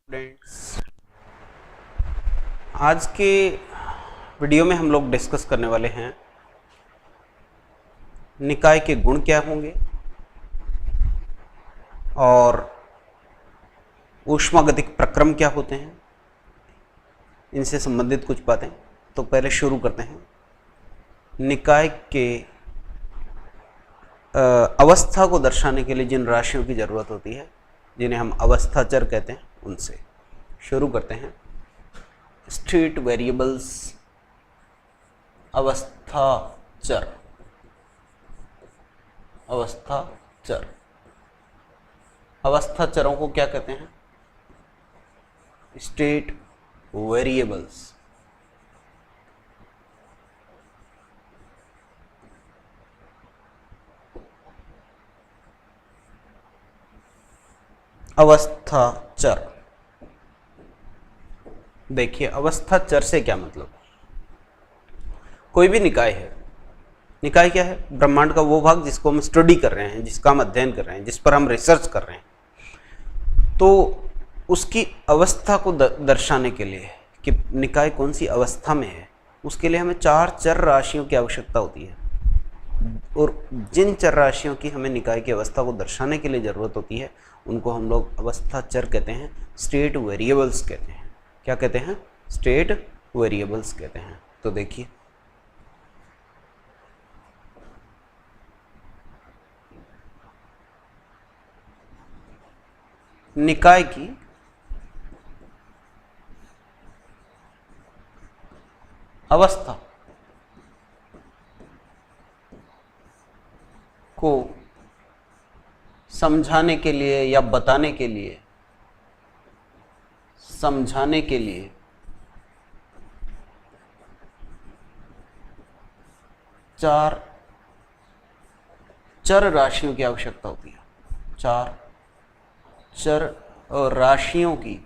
Students, आज के video में हम लोग डिस्कस करने वाले हैं निकाय के गुण क्या होंगे और ऊष्मागतिक प्रक्रम क्या होते हैं, इनसे संबंधित कुछ बातें। तो पहले शुरू करते हैं। निकाय के अवस्था को दर्शाने के लिए जिन राशियों की ज़रूरत होती है, जिन्हें हम अवस्था चर कहते हैं, उनसे शुरू करते हैं। स्टेट वेरिएबल्स, अवस्था चर। अवस्था चर, अवस्था चरों को क्या कहते हैं? State variables. अवस्था चर, देखिए अवस्था चर से क्या मतलब। कोई भी निकाय है, निकाय क्या है? ब्रह्मांड का वो भाग जिसको हम स्टडी कर रहे हैं, जिसका हम अध्ययन कर रहे हैं, जिस पर हम रिसर्च कर रहे हैं। तो उसकी अवस्था को दर्शाने के लिए कि निकाय कौन सी अवस्था में है, उसके लिए हमें 4 चर राशियों की आवश्यकता होती है। और जिन चर राशियों की हमें निकाय की अवस्था को दर्शाने के लिए ज़रूरत होती है, उनको हम लोग अवस्था चर कहते हैं, स्टेट वेरिएबल्स कहते हैं। क्या कहते हैं? स्टेट वेरिएबल्स कहते हैं। तो देखिए, निकाय की अवस्था को समझाने के लिए या बताने के लिए, समझाने के लिए 4 चर राशियों की आवश्यकता होती है। 4 चर और राशियों की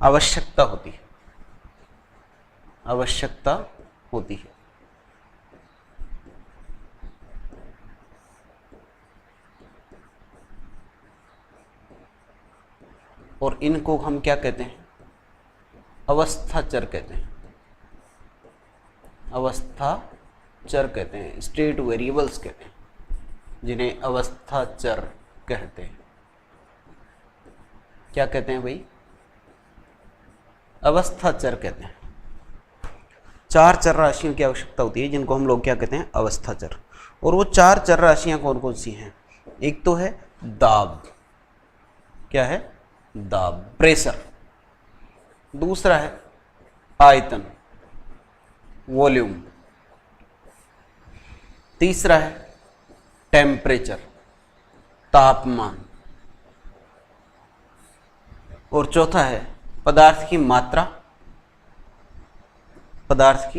आवश्यकता होती है, आवश्यकता होती है। और इनको हम क्या कहते हैं? अवस्था चर कहते हैं। अवस्था चर कहते हैं, स्टेट वेरिएबल्स कहते हैं, जिन्हें अवस्था चर कहते हैं। क्या कहते हैं भाई? अवस्था चर कहते हैं। 4 चर राशियों की आवश्यकता होती है, जिनको हम लोग क्या कहते हैं? अवस्था चर। और वो 4 चर राशियां कौन कौन सी हैं? एक तो है दाब। क्या है? दाब, प्रेशर। दूसरा है आयतन, वॉल्यूम। तीसरा है टेम्परेचर, तापमान। और चौथा है पदार्थ की मात्रा, पदार्थ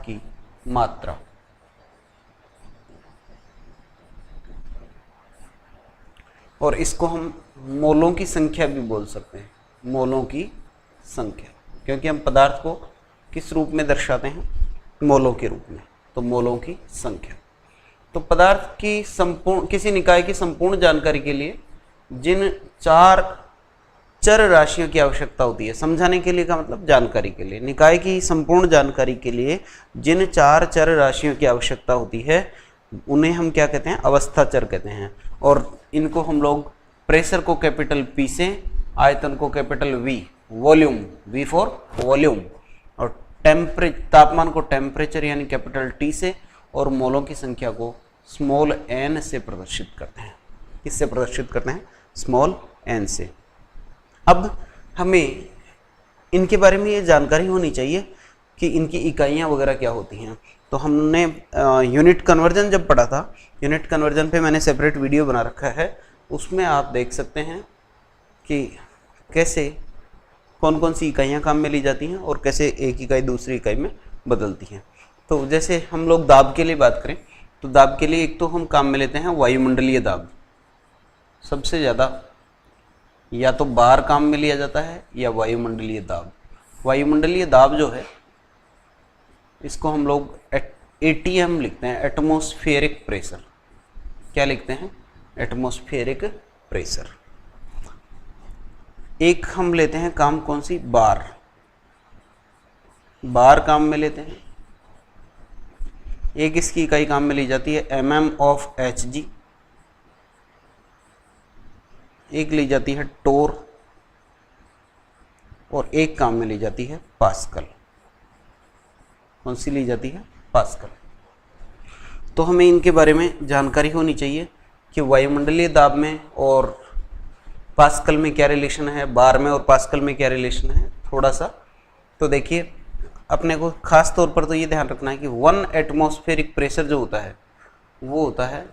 की मात्रा। और इसको हम मोलों की संख्या भी बोल सकते हैं, मोलों की संख्या, क्योंकि हम पदार्थ को किस रूप में दर्शाते हैं? मोलों के रूप में। तो मोलों की संख्या। तो पदार्थ की संपूर्ण, किसी निकाय की संपूर्ण जानकारी के लिए जिन 4 चर राशियों की आवश्यकता होती है, समझाने के लिए का मतलब जानकारी के लिए, निकाय की संपूर्ण जानकारी के लिए जिन 4 चर राशियों की आवश्यकता होती है, उन्हें हम क्या कहते हैं? अवस्था चर कहते हैं। और इनको हम लोग प्रेशर को कैपिटल P से, आयतन को capital V, volume V for volume, और तापमान को टेम्परेचर यानी कैपिटल T से, और मोलों की संख्या को स्मॉल n से प्रदर्शित करते हैं। किससे प्रदर्शित करते हैं? स्मॉल n से। अब हमें इनके बारे में ये जानकारी होनी चाहिए कि इनकी इकाइयाँ वगैरह क्या होती हैं। तो हमने यूनिट कन्वर्जन जब पढ़ा था, यूनिट कन्वर्जन पे मैंने सेपरेट वीडियो बना रखा है, उसमें आप देख सकते हैं कि कैसे कौन कौन सी इकाइयाँ काम में ली जाती हैं और कैसे एक इकाई दूसरी इकाई में बदलती हैं। तो जैसे हम लोग दाब के लिए बात करें, तो दाब के लिए एक तो हम काम में लेते हैं वायुमंडलीय दाब। सबसे ज़्यादा या तो बार काम में लिया जाता है या वायुमंडलीय दाब। वायुमंडलीय दाब जो है, इसको हम लोग एटीएम लिखते हैं, एटमॉस्फेरिक प्रेशर। क्या लिखते हैं, एटमॉस्फेरिक प्रेशर। एक हम लेते हैं काम, कौन सी, बार। बार काम में लेते हैं। एक इसकी इकाई काम में ली जाती है mm ऑफ Hg, एक ली जाती है टोर, और एक काम में ली जाती है पास्कल। कौन सी ली जाती है, पास्कल। तो हमें इनके बारे में जानकारी होनी चाहिए कि वायुमंडलीय दाब में और पास्कल में क्या रिलेशन है, बार में और पास्कल में क्या रिलेशन है, थोड़ा सा। तो देखिए, अपने को खास तौर पर तो ये ध्यान रखना है कि 1 एटमॉस्फेरिक प्रेशर जो होता है वो होता है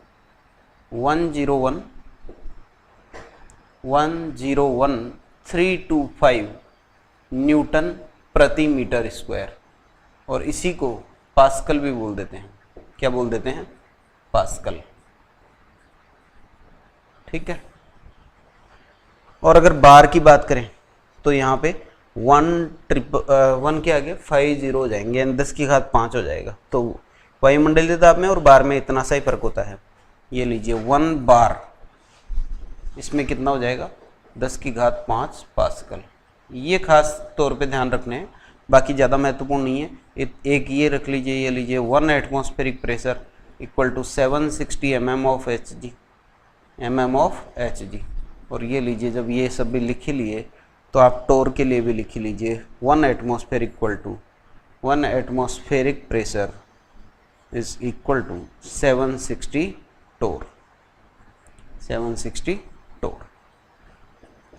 101,325 न्यूटन प्रति मीटर स्क्वायर, और इसी को पास्कल भी बोल देते हैं। क्या बोल देते हैं, पास्कल। ठीक है। और अगर बार की बात करें तो यहाँ पे 1 के आगे 50 हो जाएंगे, यानी 10 की घात 5 हो जाएगा। तो वायुमंडलीय दाब में और बार में इतना सा ही फर्क होता है। ये लीजिए 1 बार, इसमें कितना हो जाएगा, 10 की घात 5 पास्कल। ये खास तौर पे ध्यान रखने हैं, बाकी ज़्यादा महत्वपूर्ण नहीं है। एक ये रख लीजिए, ये लीजिए 1 atmospheric pressure equal to 760 mm of Hg। और ये लीजिए, जब ये सब भी लिख लिए तो आप टोर के लिए भी लिख लीजिए 1 atmosphere equal to 1 atmospheric pressure is equal to 760 torr, 760 torr.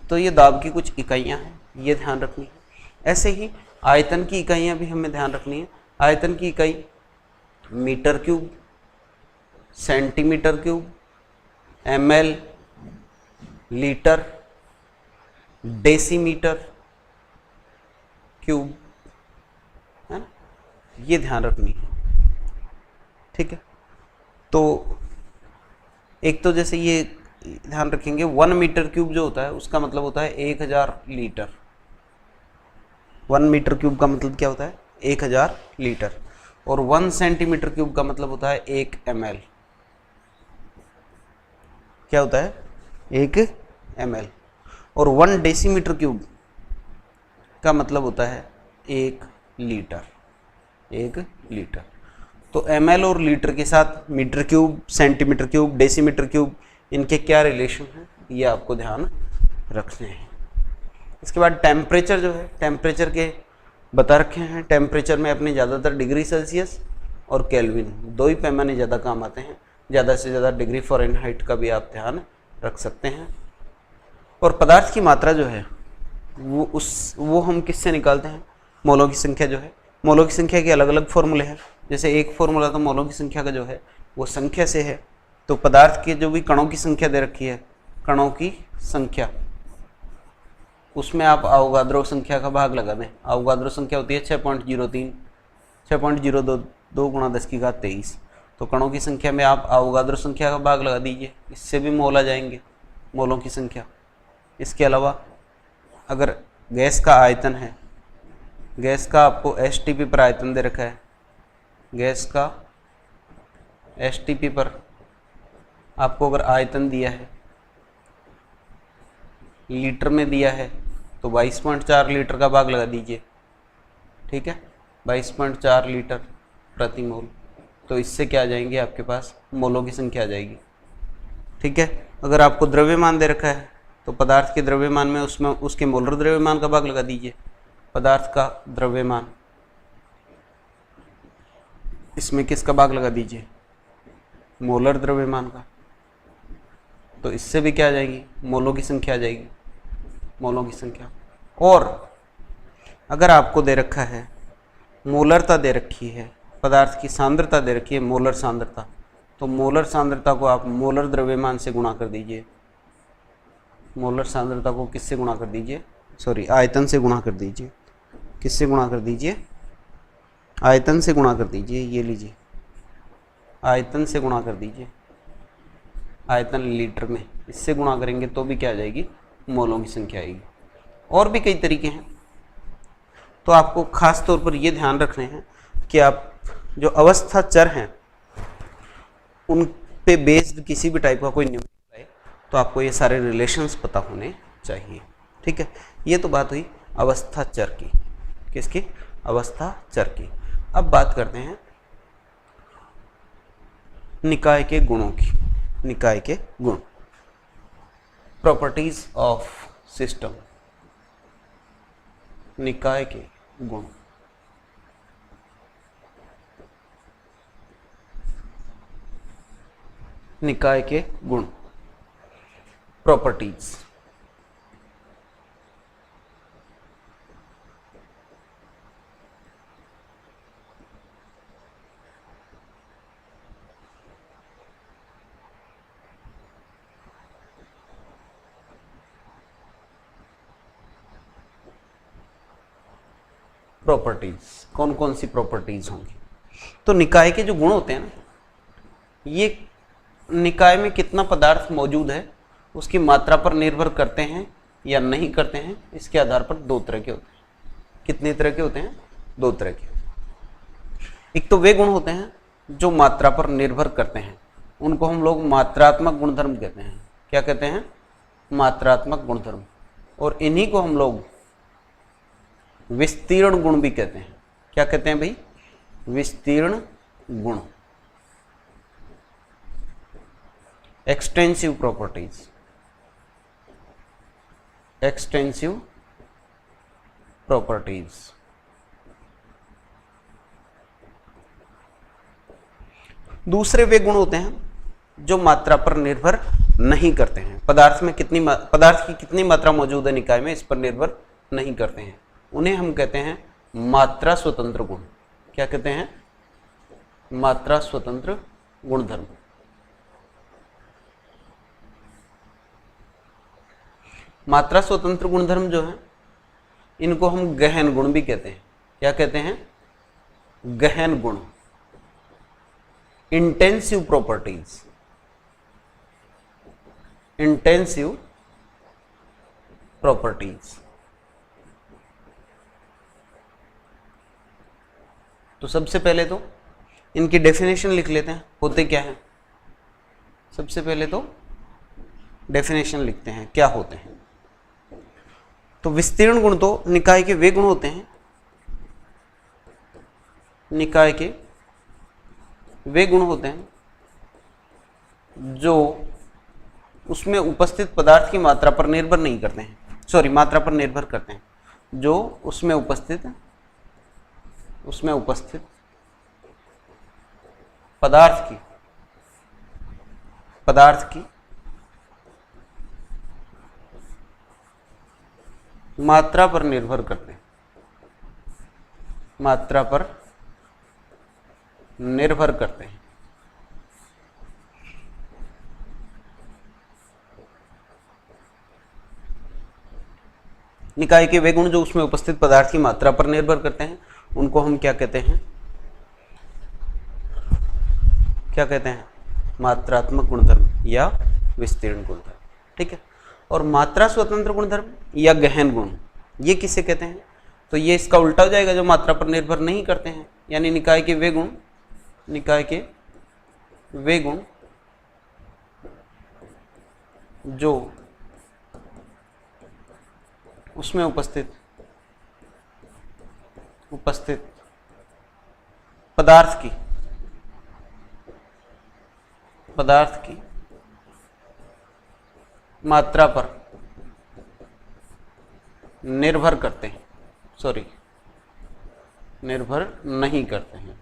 तो ये दाब की कुछ इकाइयाँ हैं, ये ध्यान रखनी है। ऐसे ही आयतन की इकाइयाँ भी हमें ध्यान रखनी है। आयतन की इकाई metre cube, centimetre cube, ml, litre, decimetre cube, है ना, ये ध्यान रखनी है। ठीक है। तो एक तो जैसे ये ध्यान रखेंगे 1 मीटर क्यूब जो होता है उसका मतलब होता है 1000 लीटर। 1 मीटर क्यूब का मतलब क्या होता है, 1000 लीटर। और 1 सेंटीमीटर क्यूब का मतलब होता है 1 ml। क्या होता है, 1 ml। और 1 डेसीमीटर क्यूब का मतलब होता है 1 लीटर, 1 लीटर। तो ml और लीटर के साथ metre cube, centimetre cube, decimetre cube, इनके क्या रिलेशन है ये आपको ध्यान रखने हैं। इसके बाद टेम्परेचर जो है, टेम्परेचर के बता रखे हैं। टेम्परेचर में अपने ज़्यादातर डिग्री सेल्सियस और केल्विन, दो ही पैमाने ज़्यादा काम आते हैं। ज़्यादा से ज़्यादा डिग्री फ़ारेनहाइट का भी आप ध्यान रख सकते हैं। और पदार्थ की मात्रा जो है वो हम किससे निकालते हैं, मोलों की संख्या जो है। मोलों की संख्या के अलग अलग फॉर्मूले हैं। जैसे एक फॉर्मूला तो मोलों की संख्या का जो है वो संख्या से है। तो पदार्थ के जो भी कणों की संख्या दे रखी है, कणों की संख्या, उसमें आप अवोगाद्रो संख्या का भाग लगा दें। अवोगाद्रो संख्या होती है 6.02 गुणा 10 की घात 23। तो कणों की संख्या में आप अवोगाद्रो संख्या का भाग लगा दीजिए, इससे भी मोल आ जाएंगे, मोलों की संख्या। इसके अलावा अगर गैस का आयतन है, गैस का आपको STP पर आयतन दे रखा है, गैस का STP पर आपको अगर आयतन दिया है, लीटर में दिया है, तो 22.4 लीटर का भाग लगा दीजिए। ठीक है, 22.4 लीटर प्रति मोल। तो इससे क्या आ जाएंगे, आपके पास मोलों की संख्या आ जाएगी। ठीक है। अगर आपको द्रव्यमान दे रखा है तो पदार्थ के द्रव्यमान में उसमें उसके मोलर द्रव्यमान का भाग लगा दीजिए। पदार्थ का द्रव्यमान, इसमें किसका भाग लगा दीजिए, मोलर द्रव्यमान का। तो इससे भी क्या आ जाएगी, मोलों की संख्या आ जाएगी, मोलों की संख्या। और अगर आपको दे रखा है, मोलरता दे रखी है, पदार्थ की सांद्रता दे रखी है, मोलर सांद्रता, तो मोलर सांद्रता को आप मोलर द्रव्यमान से गुणा कर दीजिए। मोलर सांद्रता को किससे गुणा कर दीजिए, सॉरी, आयतन से गुणा कर दीजिए। किससे गुणा कर दीजिए, आयतन से गुणा कर दीजिए। ये लीजिए, आयतन से गुणा कर दीजिए। आयतन लीटर में, इससे गुणा करेंगे तो भी क्या आ जाएगी, मोलों की संख्या आएगी। और भी कई तरीके हैं। तो आपको खास तौर पर ये ध्यान रखने हैं कि आप जो अवस्था चर हैं उन पे बेस्ड किसी भी टाइप का कोई न्यूमेरिकल है तो आपको ये सारे रिलेशंस पता होने चाहिए। ठीक है, ये तो बात हुई अवस्था चर की। किसकी? अवस्था चर की। अब बात करते हैं निकाय के गुणों की। निकाय के गुण, प्रॉपर्टीज ऑफ सिस्टम। निकाय के गुण। निकाय के गुण, प्रॉपर्टीज। प्रॉपर्टीज, कौन कौन सी प्रॉपर्टीज होंगी? तो निकाय के जो गुण होते हैं ना, ये निकाय में कितना पदार्थ मौजूद है उसकी मात्रा पर निर्भर करते हैं या नहीं करते हैं, इसके आधार पर दो तरह के होते हैं। कितने तरह के होते हैं? दो तरह के। एक तो वे गुण होते हैं जो मात्रा पर निर्भर करते हैं, उनको हम लोग मात्रात्मक गुणधर्म कहते हैं। क्या कहते हैं? मात्रात्मक गुणधर्म। और इन्हीं को हम लोग विस्तीर्ण गुण भी कहते हैं। क्या कहते हैं भाई? विस्तीर्ण गुण, एक्सटेंसिव प्रॉपर्टीज। Extensive properties. दूसरे वे गुण होते हैं जो मात्रा पर निर्भर नहीं करते हैं। पदार्थ में पदार्थ की कितनी मात्रा मौजूद है निकाय में, इस पर निर्भर नहीं करते हैं। उन्हें हम कहते हैं मात्रा स्वतंत्र गुण। क्या कहते हैं? मात्रा स्वतंत्र गुणधर्म। मात्रा स्वतंत्र गुणधर्म जो है, इनको हम गहन गुण भी कहते हैं। क्या कहते हैं? गहन गुण, इंटेंसिव प्रॉपर्टीज। Intensive properties. तो सबसे पहले तो इनकी डेफिनेशन लिख लेते हैं, होते क्या हैं। सबसे पहले तो डेफिनेशन लिखते हैं क्या होते हैं। तो विस्तीर्ण गुण तो निकाय के वे गुण होते हैं, निकाय के वे गुण होते हैं जो उसमें उपस्थित पदार्थ की मात्रा पर निर्भर नहीं करते हैं, सॉरी मात्रा पर निर्भर करते हैं, जो उसमें उपस्थित पदार्थ की मात्रा पर निर्भर करते हैं। मात्रा पर निर्भर करते हैं। निकाय के वे गुण जो उसमें उपस्थित पदार्थ की मात्रा पर निर्भर करते हैं, उनको हम क्या कहते हैं? क्या कहते हैं? मात्रात्मक गुणधर्म या विस्तीर्ण गुणधर्म। ठीक है। और मात्रा स्वतंत्र गुणधर्म या गहन गुण, ये किसे कहते हैं? तो ये इसका उल्टा हो जाएगा, जो मात्रा पर निर्भर नहीं करते हैं, यानी निकाय के वे गुण, निकाय के वे गुण जो उसमें उपस्थित पदार्थ की मात्रा पर निर्भर करते हैं, सॉरी निर्भर नहीं करते हैं,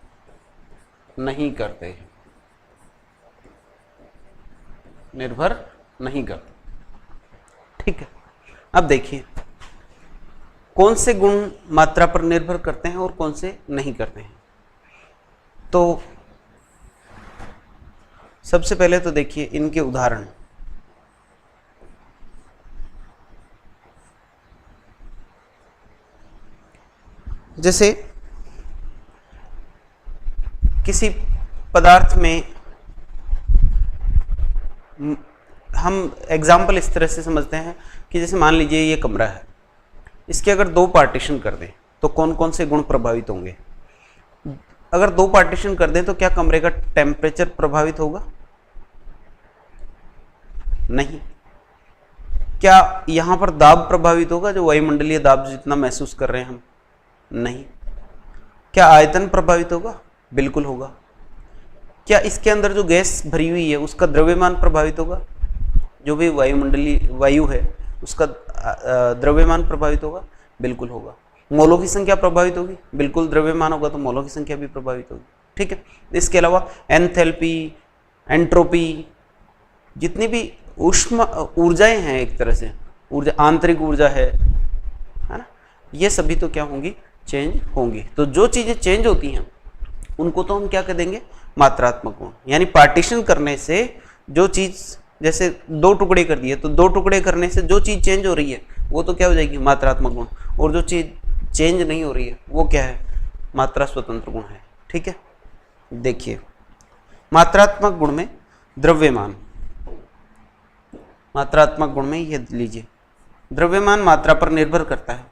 निर्भर नहीं करते। ठीक है। अब देखिए कौन से गुण मात्रा पर निर्भर करते हैं और कौन से नहीं करते हैं। तो सबसे पहले तो देखिए इनके उदाहरण। जैसे किसी पदार्थ में हम एग्जाम्पल इस तरह से समझते हैं कि जैसे मान लीजिए ये कमरा है, इसके अगर दो पार्टीशन कर दें तो कौन कौन से गुण प्रभावित होंगे। अगर दो पार्टीशन कर दें तो क्या कमरे का टेम्परेचर प्रभावित होगा? नहीं। क्या यहां पर दाब प्रभावित होगा, जो वायुमंडलीय दाब जितना महसूस कर रहे हैं हम? नहीं। क्या आयतन प्रभावित होगा? बिल्कुल होगा। क्या इसके अंदर जो गैस भरी हुई है उसका द्रव्यमान प्रभावित होगा? जो भी वायुमंडलीय वायु है उसका द्रव्यमान प्रभावित होगा? बिल्कुल होगा। मोलों की संख्या प्रभावित होगी? बिल्कुल। द्रव्यमान होगा तो मोलों की संख्या भी प्रभावित होगी। ठीक है। इसके अलावा एंथैल्पी, एंट्रोपी, जितनी भी ऊष्मा ऊर्जाएं हैं, एक तरह से ऊर्जा, आंतरिक ऊर्जा है ना, ये सभी तो क्या होंगी? चेंज होंगी। तो जो चीजें चेंज होती हैं उनको तो हम क्या कर देंगे? मात्रात्मक गुण। यानी पार्टीशन करने से जो चीज, जैसे दो टुकड़े कर दिए तो दो टुकड़े करने से जो चीज चेंज हो रही है वो तो क्या हो जाएगी? मात्रात्मक गुण। और जो चीज चेंज नहीं हो रही है वो क्या है? मात्रा स्वतंत्र गुण है। ठीक है। देखिए, मात्रात्मक गुण में द्रव्यमान, मात्रात्मक गुण में ये लीजिए, द्रव्यमान मात्रा पर निर्भर करता है,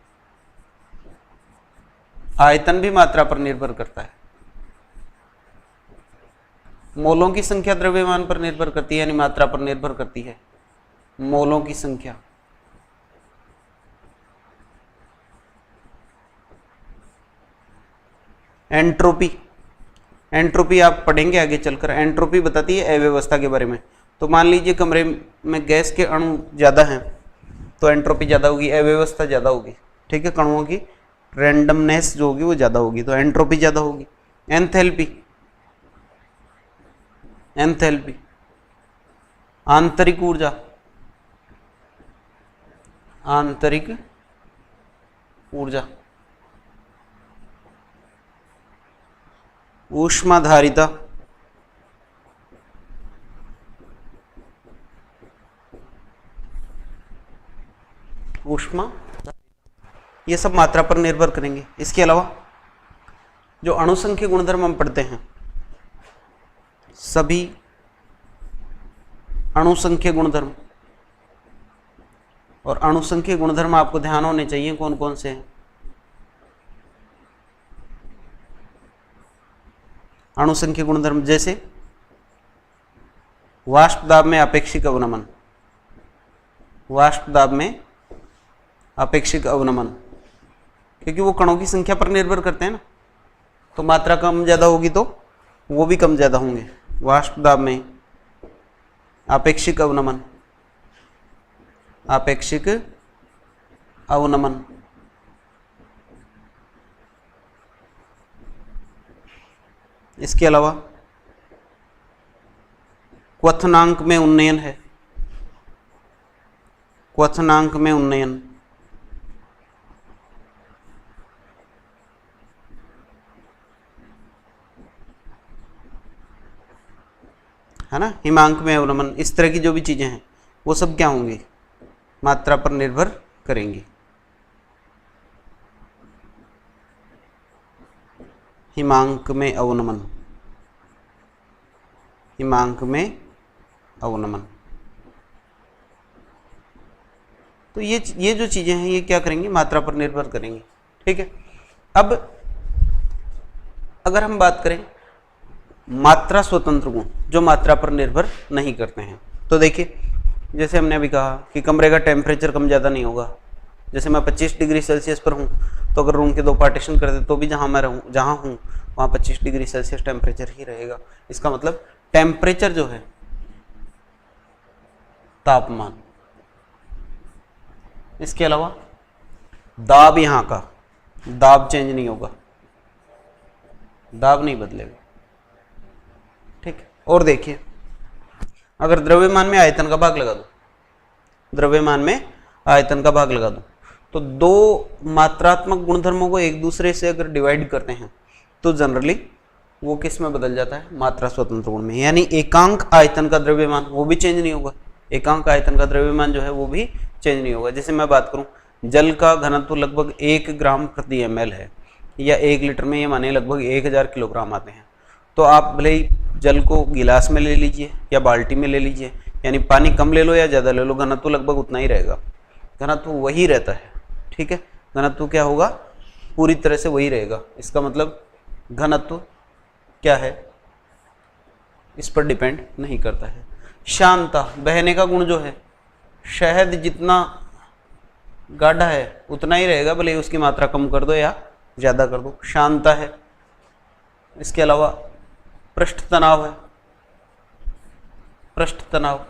आयतन भी मात्रा पर निर्भर करता है, मोलों की संख्या द्रव्यमान पर निर्भर करती है, यानी मात्रा पर निर्भर करती है। मोलों की संख्या, एंट्रोपी, एंट्रोपी आप पढ़ेंगे आगे चलकर। एंट्रोपी बताती है अव्यवस्था के बारे में। तो मान लीजिए कमरे में गैस के अणु ज्यादा हैं तो एंट्रोपी ज्यादा होगी, अव्यवस्था ज्यादा होगी। ठीक है। कणुओं की रैंडमनेस जो होगी वो ज्यादा होगी तो एंट्रोपी ज्यादा होगी। एंथैल्पी, एंथैल्पी आंतरिक ऊर्जा, आंतरिक ऊर्जा। ऊष्माधारिता, ऊष्मा, ये सब मात्रा पर निर्भर करेंगे। इसके अलावा जो अणुसंख्यक गुणधर्म हम पढ़ते हैं, सभी अणुसंख्यक गुणधर्म, और अणुसंख्यक गुणधर्म आपको ध्यान होने चाहिए कौन कौन से हैं। अणुसंख्यक गुणधर्म जैसे वाष्प दाब में अपेक्षिक अवनमन, वाष्प दाब में अपेक्षिक अवनमन, क्योंकि वो कणों की संख्या पर निर्भर करते हैं ना, तो मात्रा कम ज्यादा होगी तो वो भी कम ज्यादा होंगे। वाष्प दाब में अपेक्षिक अवनमन, अपेक्षिक अवनमन। इसके अलावा क्वथनांक में उन्नयन है, क्वथनांक में उन्नयन, है ना, हिमांक में अवनमन। इस तरह की जो भी चीजें हैं वो सब क्या होंगी? मात्रा पर निर्भर करेंगी। हिमांक में अवनमन, हिमांक में अवनमन। तो ये जो चीजें हैं ये क्या करेंगी? मात्रा पर निर्भर करेंगी। ठीक है। अब अगर हम बात करें मात्रा स्वतंत्र गुण जो मात्रा पर निर्भर नहीं करते हैं, तो देखिए जैसे हमने अभी कहा कि कमरे का टेम्परेचर कम ज़्यादा नहीं होगा। जैसे मैं 25 डिग्री सेल्सियस पर हूँ तो अगर रूम के दो पार्टीशन कर दे तो भी जहाँ मैं रहूँ, जहाँ हूँ वहाँ 25 डिग्री सेल्सियस टेम्परेचर ही रहेगा। इसका मतलब टेम्परेचर जो है, तापमान। इसके अलावा दाब, यहाँ का दाब चेंज नहीं होगा, दाब नहीं बदलेगा। ठीक है। और देखिए अगर द्रव्यमान में आयतन का भाग लगा दो, द्रव्यमान में आयतन का भाग लगा दो, तो दो मात्रात्मक गुणधर्मों को एक दूसरे से अगर डिवाइड करते हैं तो जनरली वो किस में बदल जाता है? मात्रा स्वतंत्र गुण में। यानी एकांक आयतन का द्रव्यमान वो भी चेंज नहीं होगा, एकांक आयतन का द्रव्यमान जो है वो भी चेंज नहीं होगा। जैसे मैं बात करूं, जल का घनत्व लगभग 1 ग्राम प्रति ml है, या 1 लीटर में ये माने लगभग 1000 किलोग्राम आते हैं। तो आप भले ही जल को गिलास में ले लीजिए या बाल्टी में ले लीजिए, यानी पानी कम ले लो या ज़्यादा ले लो, घनत्व लगभग उतना ही रहेगा, घनत्व वही रहता है। ठीक है। घनत्व क्या होगा? पूरी तरह से वही रहेगा। इसका मतलब घनत्व क्या है? इस पर डिपेंड नहीं करता है। शांता, बहने का गुण जो है, शहद जितना गाढ़ा है उतना ही रहेगा, भले उसकी मात्रा कम कर दो या ज़्यादा कर दो, शांता है। इसके अलावा पृष्ठ तनाव है, पृष्ठ तनाव।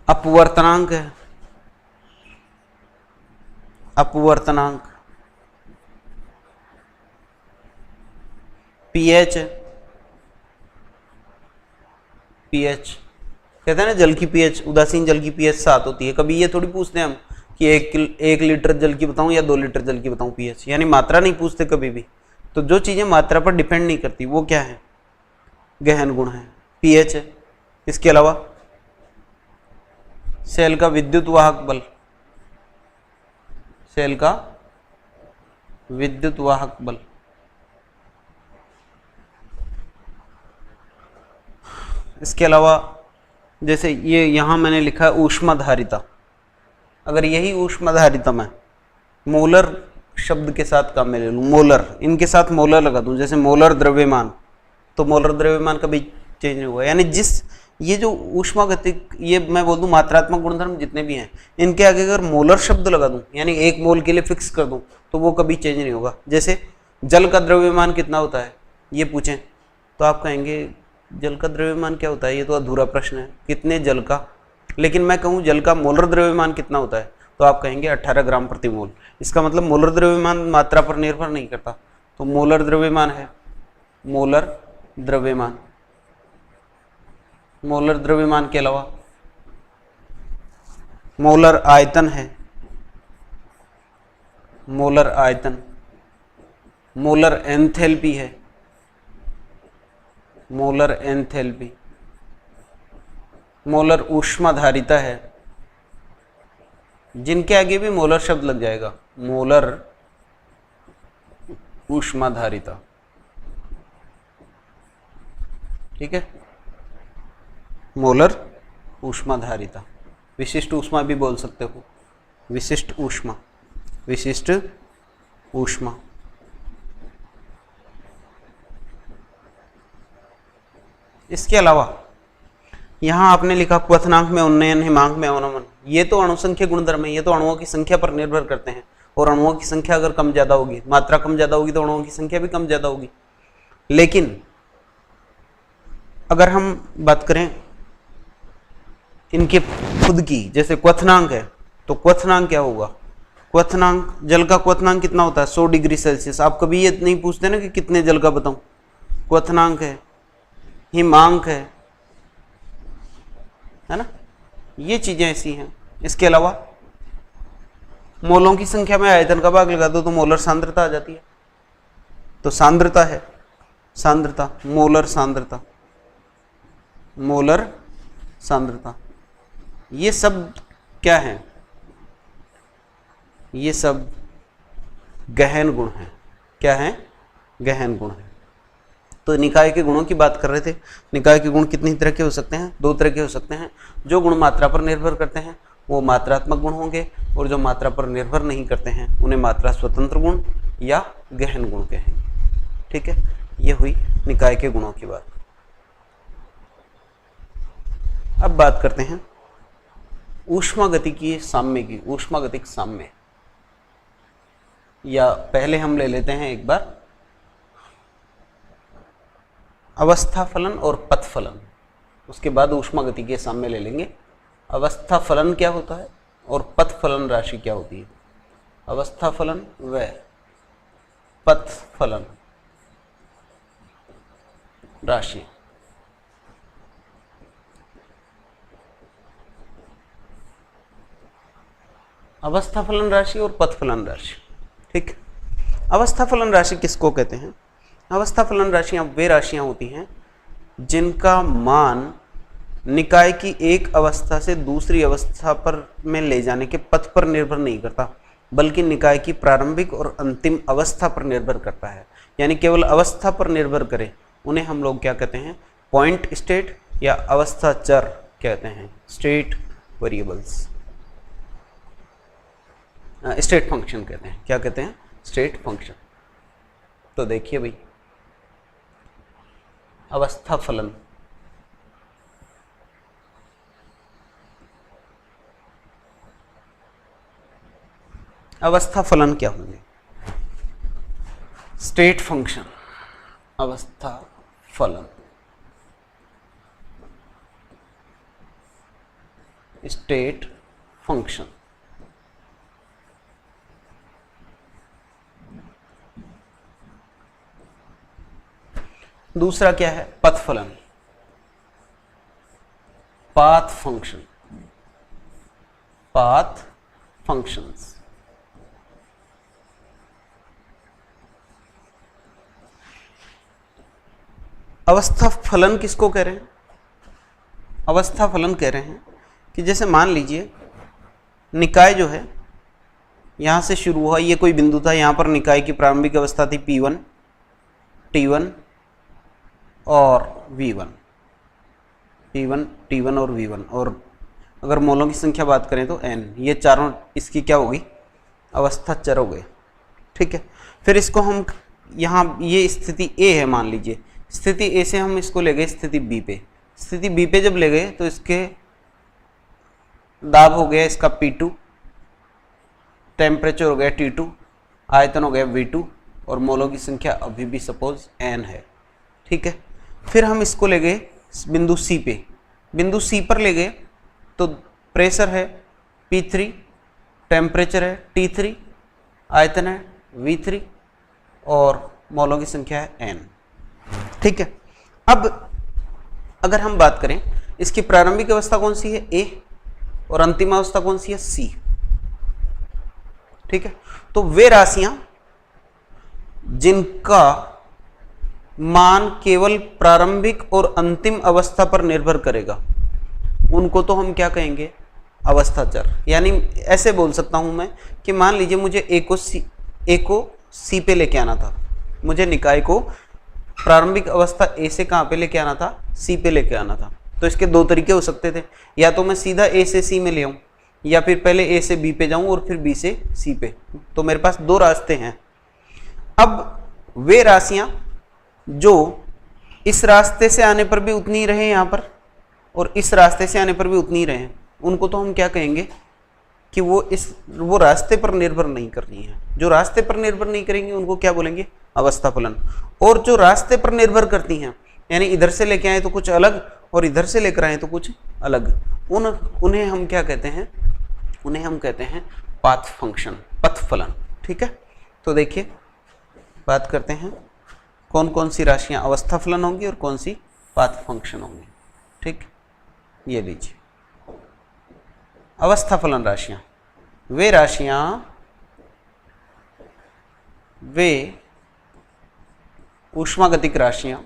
अपवर्तनांक है, अपवर्तनांक। पीएच, पीएच कहते हैं ना जल की पीएच, उदासीन जल की पीएच 7 होती है। कभी ये थोड़ी पूछते हैं हम कि 1 लीटर जल की बताऊं या 2 लीटर जल की बताऊं पीएच, यानी मात्रा नहीं पूछते कभी भी। तो जो चीजें मात्रा पर डिपेंड नहीं करती वो क्या है, गहन गुण है, पीएच है। इसके अलावा सेल का विद्युत वाहक बल, सेल का विद्युत वाहक बल। इसके अलावा जैसे ये यहाँ मैंने लिखा है ऊष्माधारिता, अगर यही ऊष्माधारिता मैं मोलर शब्द के साथ काम में ले लूँ, मोलर, इनके साथ मोलर लगा दूँ, जैसे मोलर द्रव्यमान, तो मोलर द्रव्यमान कभी चेंज नहीं हुआ। यानी जिस ये जो ऊष्मागतिक, ये मैं बोल दूँ मात्रात्मक गुणधर्म जितने भी हैं, इनके आगे अगर मोलर शब्द लगा दूँ, यानी 1 मोल के लिए फिक्स कर दूँ, तो वो कभी चेंज नहीं होगा। जैसे जल का द्रव्यमान कितना होता है ये पूछें तो आप कहेंगे जल का द्रव्यमान क्या होता है, ये तो अधूरा प्रश्न है, कितने जल का। लेकिन मैं कहूँ जल का मोलर द्रव्यमान कितना होता है, तो आप कहेंगे 18 ग्राम प्रति मोल। इसका मतलब मोलर द्रव्यमान मात्रा पर निर्भर नहीं करता, तो मोलर द्रव्यमान है, मोलर द्रव्यमान। मोलर द्रव्यमान के अलावा मोलर आयतन है, मोलर आयतन, मोलर एंथैल्पी है, मोलर एंथैल्पी, मोलर ऊष्माधारिता है, जिनके आगे भी मोलर शब्द लग जाएगा, मोलर ऊष्माधारिता। ठीक है, मोलर ऊष्माधारिता। विशिष्ट ऊष्मा भी बोल सकते हो, विशिष्ट ऊष्मा, विशिष्ट ऊष्मा। इसके अलावा यहाँ आपने लिखा क्वथनांक में उन्नयन, हिमांक में अवनमन, ये तो अणुसंख्या गुणधर्म है, ये तो अणुओं की संख्या पर निर्भर करते हैं, और अणुओं की संख्या अगर कम ज्यादा होगी, मात्रा कम ज्यादा होगी, तो अणुओं की संख्या भी कम ज्यादा होगी। लेकिन अगर हम बात करें इनके खुद की, जैसे क्वथनांक है, तो क्वथनांक क्या होगा, क्वथनांक, जल का क्वथनांक कितना होता है 100 डिग्री सेल्सियस। आप कभी ये नहीं पूछते ना कि कितने जल का बताऊं, क्वथनांक है, हिमांक है ना, ये चीजें ऐसी हैं। इसके अलावा मोलों की संख्या में आयतन का भाग लगा दो तो मोलर सांद्रता आ जाती है, तो सांद्रता है, सांद्रता, मोलर सांद्रता, मोलर सांद्रता। ये सब क्या है, ये सब गहन गुण हैं। क्या है, गहन गुण है। तो निकाय के गुणों की बात कर रहे थे। निकाय के गुण कितनी तरह के हो सकते हैं, 2 तरह के हो सकते हैं। जो गुण मात्रा पर निर्भर करते हैं वो मात्रात्मक गुण होंगे, और जो मात्रा पर निर्भर नहीं करते हैं उन्हें मात्रा स्वतंत्र गुण या गहन गुण कहेंगे। ठीक है, ये हुई निकाय के गुणों की बात। अब बात करते हैं ऊष्मागतिकीय साम्य की, ऊष्मागतिक साम्य, या पहले हम ले लेते हैं एक बार अवस्था फलन और पथ फलन, उसके बाद ऊष्मागतिकीय साम्य ले लेंगे। अवस्था फलन क्या होता है और पथ फलन राशि क्या होती है। अवस्था फलन व पथ फलन राशि। अवस्था फलन राशि और पथ फलन राशि। ठीक, अवस्था फलन राशि किसको कहते हैं। अवस्था फलन राशियां वे राशियां होती हैं जिनका मान निकाय की एक अवस्था से दूसरी अवस्था पर में ले जाने के पथ पर निर्भर नहीं करता, बल्कि निकाय की प्रारंभिक और अंतिम अवस्था पर निर्भर करता है। यानी केवल अवस्था पर निर्भर करे उन्हें हम लोग क्या कहते हैं, पॉइंट स्टेट या अवस्था चर कहते हैं, स्टेट वेरिएबल्स, स्टेट फंक्शन कहते हैं। क्या कहते हैं, स्टेट फंक्शन। तो देखिए भाई, अवस्था फलन। अवस्था फलन क्या होंगे? स्टेट फंक्शन, अवस्था फलन, स्टेट फंक्शन। दूसरा क्या है? पथ फलन, पाथ फंक्शन, पाथ फंक्शंस। अवस्था फलन किसको कह रहे हैं? अवस्था फलन कह रहे हैं कि जैसे मान लीजिए निकाय जो है यहां से शुरू हुआ, ये कोई बिंदु था, यहां पर निकाय की प्रारंभिक अवस्था थी P1, T1 और V1, P1, T1 और V1, और अगर मोलों की संख्या बात करें तो N, ये चारों इसकी क्या होगी? अवस्था चर हो गए। ठीक है, फिर इसको हम यहाँ, ये स्थिति A है मान लीजिए, स्थिति A से हम इसको ले गए स्थिति B पे। स्थिति B पे जब ले गए तो इसके दाब हो गया इसका P2, टेम्परेचर हो गया T2, आयतन हो गया V2, और मोलों की संख्या अभी भी सपोज N है। ठीक है, फिर हम इसको ले गए बिंदु C पे। बिंदु C पर ले गए तो प्रेशर है P3, टेम्परेचर है T3, आयतन है V3 और मोलों की संख्या है N। ठीक है, अब अगर हम बात करें इसकी प्रारंभिक अवस्था कौन सी है? A, और अंतिम अवस्था कौन सी है? C। ठीक है, तो वे राशियां जिनका मान केवल प्रारंभिक और अंतिम अवस्था पर निर्भर करेगा उनको तो हम क्या कहेंगे? अवस्था चर। यानी ऐसे बोल सकता हूं मैं कि मान लीजिए मुझे A को C पे लेके आना था, मुझे निकाय को प्रारंभिक अवस्था A से कहां पे लेके आना था? C पे लेके आना था। तो इसके दो तरीके हो सकते थे, या तो मैं सीधा A से C में ले आऊं, या फिर पहले A से B पे जाऊं और फिर B से C पे। तो मेरे पास दो रास्ते हैं। अब वे राशियां जो इस रास्ते से आने पर भी उतनी ही रहे यहां पर, और इस रास्ते से आने पर भी उतनी ही रहे, उनको तो हम क्या कहेंगे कि वो रास्ते पर निर्भर नहीं कर रही हैं। जो रास्ते पर निर्भर नहीं करेंगी उनको क्या बोलेंगे? अवस्था फलन। और जो रास्ते पर निर्भर करती हैं, यानी इधर से लेके आए तो कुछ अलग और इधर से लेकर आए तो कुछ अलग, उन्हें हम क्या कहते हैं? उन्हें हम कहते हैं पाथ फंक्शन, पथ फलन। ठीक है, तो देखिए बात करते हैं कौन कौन सी राशियां अवस्था फलन होंगी और कौन सी पाथ फंक्शन होंगी। ठीक, ये लीजिए अवस्था फलन राशियां, वे राशियां वे ऊष्मागतिक राशियां,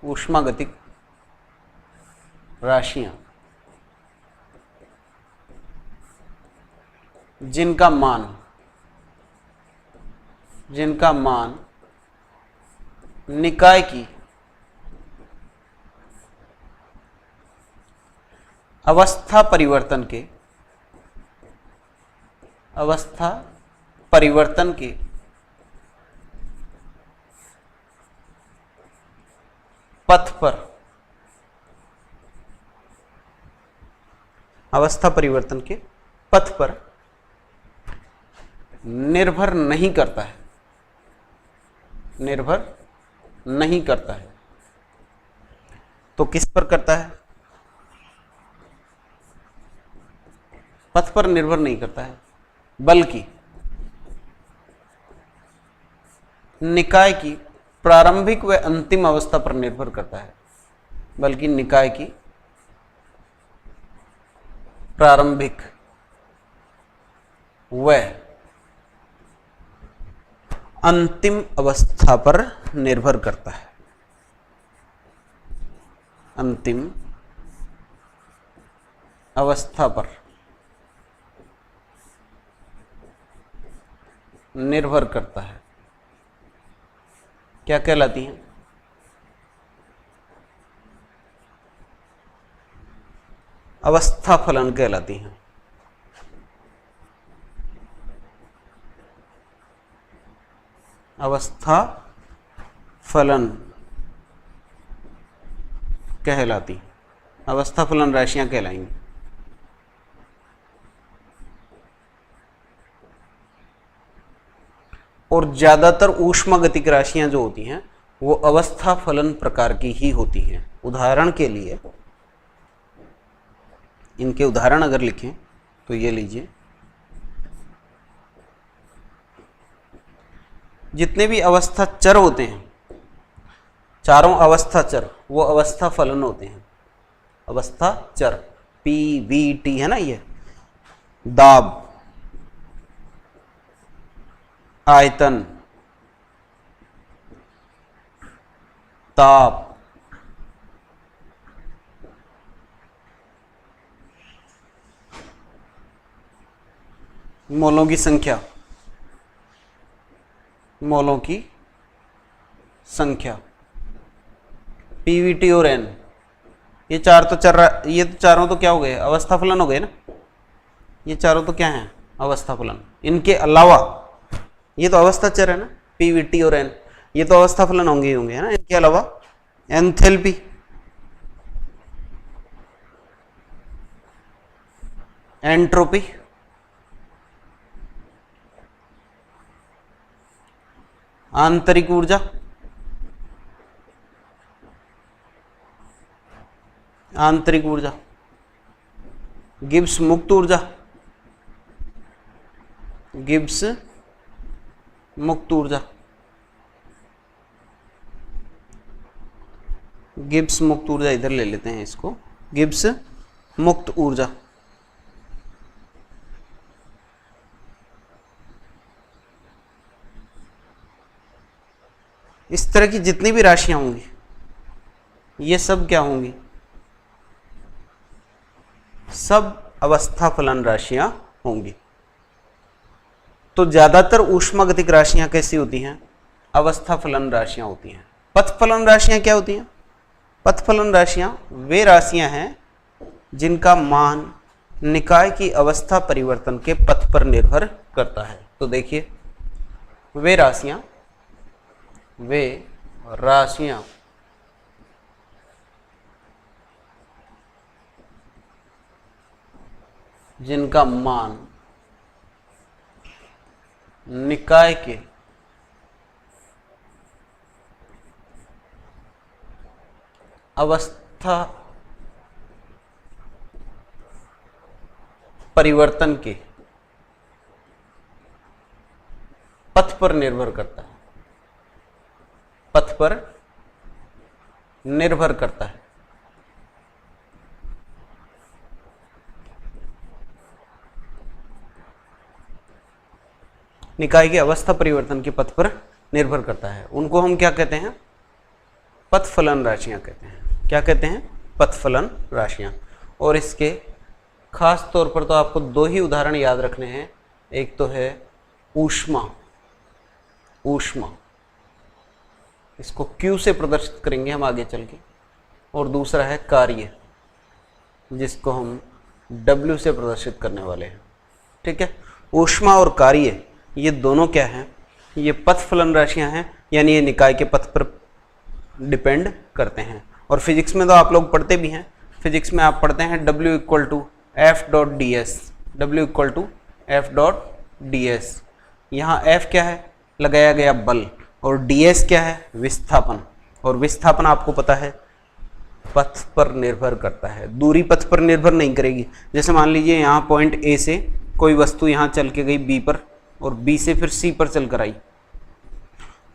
ऊष्मागतिक राशियां जिनका मान निकाय की अवस्था परिवर्तन के पथ पर, अवस्था परिवर्तन के पथ पर निर्भर नहीं करता है, निर्भर नहीं करता है। तो किस पर करता है? पथ पर निर्भर नहीं करता है, बल्कि निकाय की प्रारंभिक व अंतिम अवस्था पर निर्भर करता है, बल्कि निकाय की प्रारंभिक व अंतिम अवस्था पर निर्भर करता है, अंतिम अवस्था पर निर्भर करता है। क्या कहलाती हैं? अवस्था फलन कहलाती हैं। अवस्था फलन कहलाती, अवस्था फलन राशियां कहलाएंगी। और ज्यादातर ऊष्मागतिक राशियां जो होती हैं वो अवस्था फलन प्रकार की ही होती हैं। उदाहरण के लिए इनके उदाहरण अगर लिखें तो ये लीजिए, जितने भी अवस्था चर होते हैं, चारों अवस्था चर वो अवस्था फलन होते हैं। अवस्था चर पी वी टी है ना, ये दाब, आयतन, ताप, मोलों की संख्या, मोलों की संख्या, पीवीटी और एन, ये चार तो ये तो चारों तो क्या हो गए, अवस्था फलन हो गए ना। ये चारों तो क्या हैं, अवस्था फलन। इनके अलावा ये तो अवस्था चर है ना, पीवीटी और एन, ये तो अवस्था फलन होंगे ही होंगे है ना। इनके अलावा एंथैल्पी, एंट्रोपी, आंतरिक ऊर्जा, आंतरिक ऊर्जा, गिब्स मुक्त ऊर्जा, गिब्स मुक्त ऊर्जा, गिब्स मुक्त ऊर्जा इधर ले लेते हैं इसको, गिब्स मुक्त ऊर्जा। इस तरह की जितनी भी राशियां होंगी ये सब क्या होंगी, सब अवस्था फलन राशियां होंगी। तो ज्यादातर ऊष्मागतिक राशियां कैसी होती हैं, अवस्था फलन राशियां होती हैं। पथ फलन राशियां क्या होती हैं, पथ फलन राशियां वे राशियां हैं जिनका मान निकाय की अवस्था परिवर्तन के पथ पर निर्भर करता है। तो देखिए, वे राशियां जिनका मान निकाय के अवस्था परिवर्तन के पथ पर निर्भर करता है, पथ पर निर्भर करता है। निकाय की अवस्था परिवर्तन के पथ पर निर्भर करता है, उनको हम क्या कहते हैं, पथ फलन राशियां कहते हैं। क्या कहते हैं, पथ फलन राशियां। और इसके खास तौर पर तो आपको दो ही उदाहरण याद रखने हैं, एक तो है ऊष्मा, ऊष्मा इसको Q से प्रदर्शित करेंगे हम आगे चल के, और दूसरा है कार्य जिसको हम W से प्रदर्शित करने वाले हैं। ठीक है, ऊष्मा और कार्य ये दोनों क्या हैं, ये पथ फलन राशियां हैं, यानी ये निकाय के पथ पर डिपेंड करते हैं। और फिजिक्स में तो आप लोग पढ़ते भी हैं, फिजिक्स में आप पढ़ते हैं W equal to F dot D S, W equal to F dot D S. यहाँ एफ क्या है, लगाया गया बल, और डी एस क्या है, विस्थापन। और विस्थापन आपको पता है पथ पर निर्भर करता है, दूरी पथ पर निर्भर नहीं करेगी। जैसे मान लीजिए यहाँ पॉइंट ए से कोई वस्तु यहाँ चल के गई बी पर, और बी से फिर सी पर चल कर आई,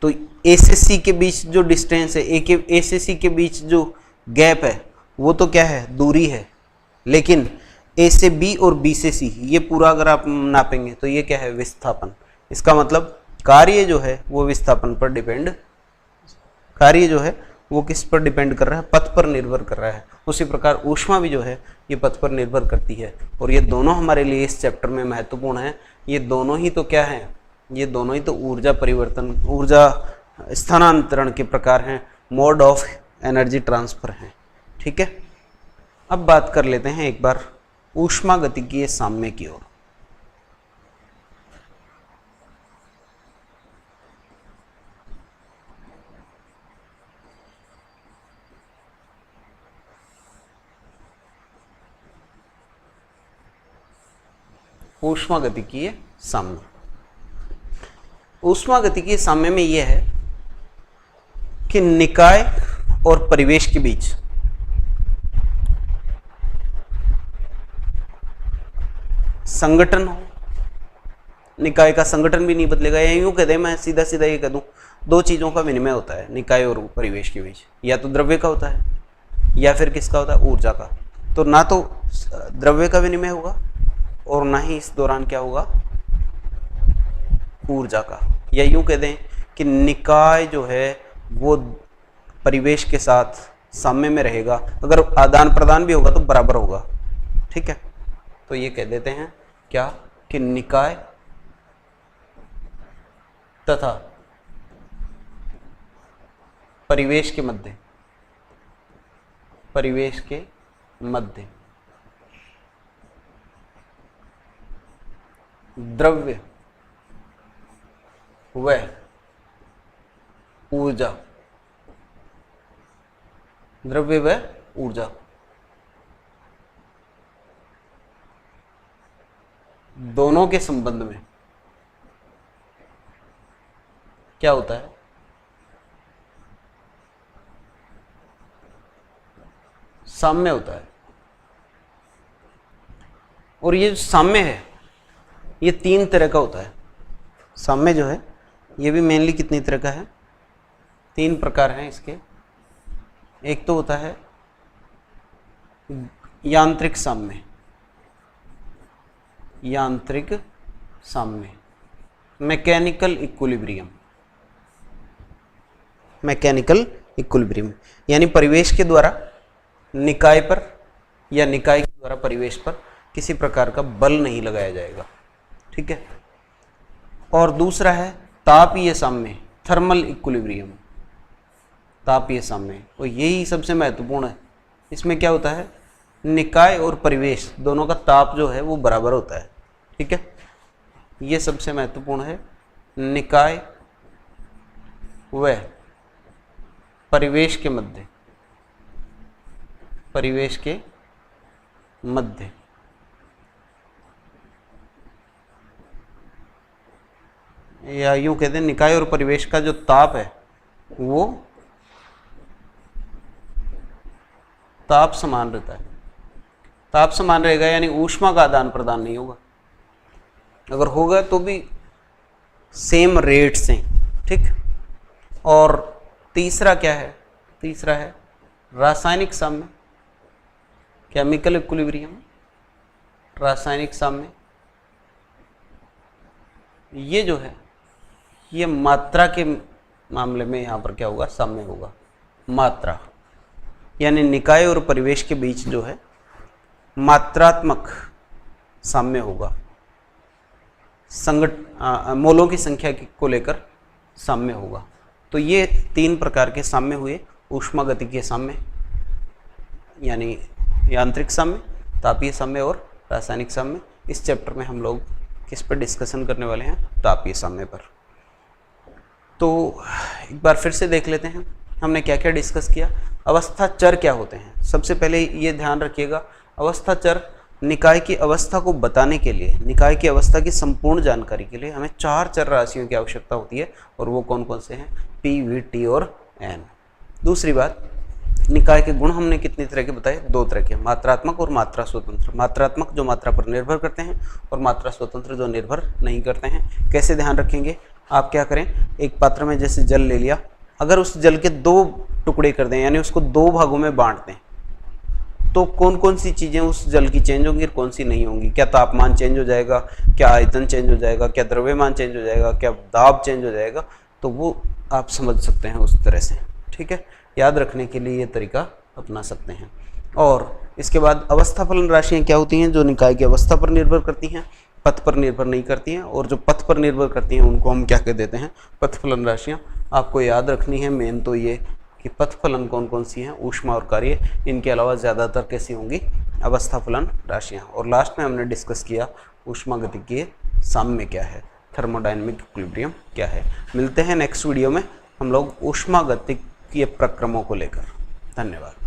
तो ए से सी के बीच जो डिस्टेंस है, ए से सी के बीच जो गैप है वो तो क्या है, दूरी है। लेकिन ए से बी और बी से सी ये पूरा अगर आप नापेंगे तो ये क्या है, विस्थापन। इसका मतलब कार्य जो है वो विस्थापन पर डिपेंड, कार्य जो है वो किस पर डिपेंड कर रहा है, पथ पर निर्भर कर रहा है। उसी प्रकार ऊष्मा भी जो है ये पथ पर निर्भर करती है। और ये दोनों हमारे लिए इस चैप्टर में महत्वपूर्ण है। ये दोनों ही तो क्या है, ये दोनों ही तो ऊर्जा परिवर्तन, ऊर्जा स्थानांतरण के प्रकार हैं, मोड ऑफ एनर्जी ट्रांसफर हैं। ठीक है, अब बात कर लेते हैं एक बार ऊष्मागतिकीय साम्य की ओर। ऊष्मागतिकीय साम्य। ऊष्मागतिकीय साम्य में यह है कि निकाय और परिवेश के बीच संगठन हो। निकाय का संगठन भी नहीं बदलेगा, या यूं कह दें, मैं सीधा सीधा ये कह दूं, दो चीजों का विनिमय होता है निकाय और परिवेश के बीच, या तो द्रव्य का होता है या फिर किसका होता है, ऊर्जा का। तो ना तो द्रव्य का विनिमय होगा और ना ही इस दौरान क्या होगा, ऊर्जा का। या यूं कह दें कि निकाय जो है वो परिवेश के साथ साम्य में रहेगा, अगर आदान प्रदान भी होगा तो बराबर होगा। ठीक है, तो ये कह देते हैं क्या कि निकाय तथा परिवेश के मध्य द्रव्य व ऊर्जा, द्रव्य व ऊर्जा दोनों के संबंध में क्या होता है, साम्य होता है। और ये जो साम्य है ये तीन तरह का होता है। साम्य जो है ये भी मेनली कितनी तरह का है, तीन प्रकार हैं इसके। एक तो होता है यांत्रिक साम्य, यांत्रिक साम्य, मैकेनिकल इक्विलिब्रियम। मैकेनिकल इक्विलिब्रियम यानी परिवेश के द्वारा निकाय पर या निकाय के द्वारा परिवेश पर किसी प्रकार का बल नहीं लगाया जाएगा। ठीक है। और दूसरा है तापीय साम्य, थर्मल इक्विलिब्रियम, तापीय साम्य। और यही सबसे महत्वपूर्ण है। इसमें क्या होता है, निकाय और परिवेश दोनों का ताप जो है वो बराबर होता है। ठीक है, ये सबसे महत्वपूर्ण है। निकाय व परिवेश के मध्य, परिवेश के मध्य या यूं कहते हैं निकाय और परिवेश का जो ताप है वो ताप समान रहता है। ताप समान रहेगा यानी ऊष्मा का आदान प्रदान नहीं होगा, अगर होगा तो भी सेम रेट से। ठीक। और तीसरा क्या है, तीसरा है रासायनिक साम्य, केमिकल इक्विलिब्रियम, रासायनिक साम्य। ये जो है ये मात्रा के मामले में यहाँ पर क्या होगा, साम्य होगा। मात्रा यानी निकाय और परिवेश के बीच जो है मात्रात्मक साम्य होगा। मोलों की संख्या को लेकर साम्य होगा। तो ये तीन प्रकार के साम्य हुए, ऊष्मागतिकीय साम्य यानी यांत्रिक साम्य, तापीय साम्य और रासायनिक साम्य। इस चैप्टर में हम लोग किस पर डिस्कशन करने वाले हैं, तापीय साम्य पर। तो एक बार फिर से देख लेते हैं हमने क्या क्या डिस्कस किया। अवस्था चर क्या होते हैं, सबसे पहले ये ध्यान रखिएगा, अवस्था चर निकाय की अवस्था को बताने के लिए, निकाय की अवस्था की संपूर्ण जानकारी के लिए हमें चार चर राशियों की आवश्यकता होती है। और वो कौन कौन से हैं, पी, वी, टी और एन। दूसरी बात, निकाय के गुण हमने कितनी तरह के बताए, दो तरह के, मात्रात्मक और मात्रा स्वतंत्र। मात्रात्मक जो मात्रा पर निर्भर करते हैं और मात्रा स्वतंत्र जो निर्भर नहीं करते हैं। कैसे ध्यान रखेंगे, आप क्या करें, एक पात्र में जैसे जल ले लिया, अगर उस जल के दो टुकड़े कर दें यानी उसको दो भागों में बांट दें, तो कौन कौन सी चीज़ें उस जल की चेंज होंगी और कौन सी नहीं होंगी। क्या तापमान चेंज हो जाएगा, क्या आयतन चेंज हो जाएगा, क्या द्रव्यमान चेंज हो जाएगा, क्या दाब चेंज हो जाएगा, तो वो आप समझ सकते हैं उस तरह से। ठीक है, याद रखने के लिए ये तरीका अपना सकते हैं। और इसके बाद अवस्था फलन राशियाँ क्या होती हैं, जो निकाय की अवस्था पर निर्भर करती हैं, पथ पर निर्भर नहीं करती हैं। और जो पथ पर निर्भर करती हैं उनको हम क्या कह देते हैं, पथ फलन राशियाँ। आपको याद रखनी है मेन तो ये कि पथ फलन कौन कौन सी हैं, ऊष्मा और कार्य। इनके अलावा ज़्यादातर कैसी होंगी, अवस्था फलन राशियाँ। और लास्ट में हमने डिस्कस किया ऊष्मागतिकीय साम्य क्या है, थर्मोडायनेमिक इक्विलिब्रियम क्या है। मिलते हैं नेक्स्ट वीडियो में हम लोग ऊष्मागतिकीय प्रक्रमों को लेकर। धन्यवाद।